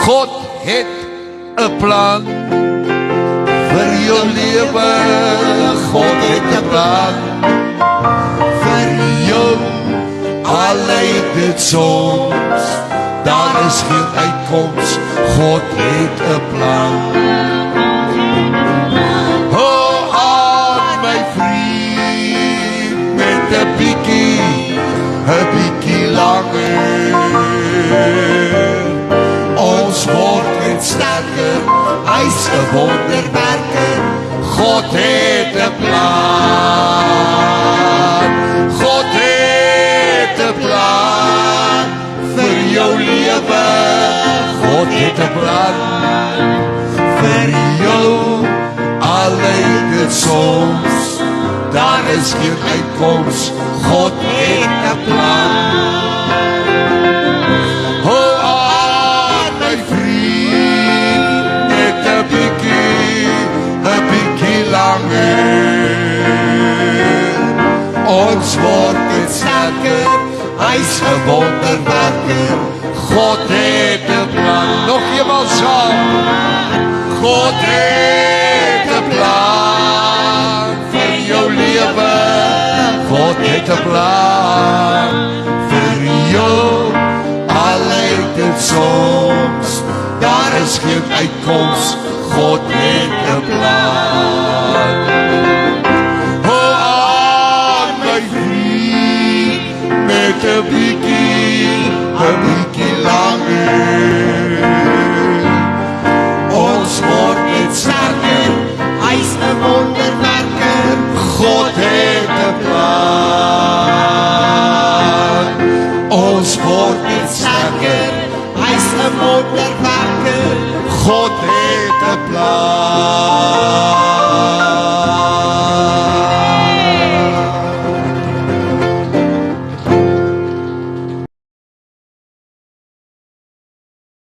God het 'n plan vir jou lewe. God het 'n plan vir jou. Al lyk dit soms, daar is geen uitkoms. God het 'n plan. Hou aan my vriend, met 'n bietjie langer. Ons word net sterker, hy's 'n wonderwerker. God het 'n plan. God het 'n plan vir jou lewe. God het 'n plan vir jou. Al lyk dit soms, daar is geen uitkoms. God het 'n plan. Hou aan my vriend, net 'n bietjie langer. Ons word net sterker, hy's 'n wonderwerker. God het 'n plan. Nog eenmaal saam. God het 'n plan vir jou lewe. God het 'n plan vir jou. Al lyk dit soms, daar is geen uitkoms. God het 'n plan. Hou aan my vriend, met 'n bietjie langer. Ons word net sterker, hy's 'n wonderwerker. God het 'n plan. Ons word net sterker, hy's 'n wonderwerker. God het 'n plan.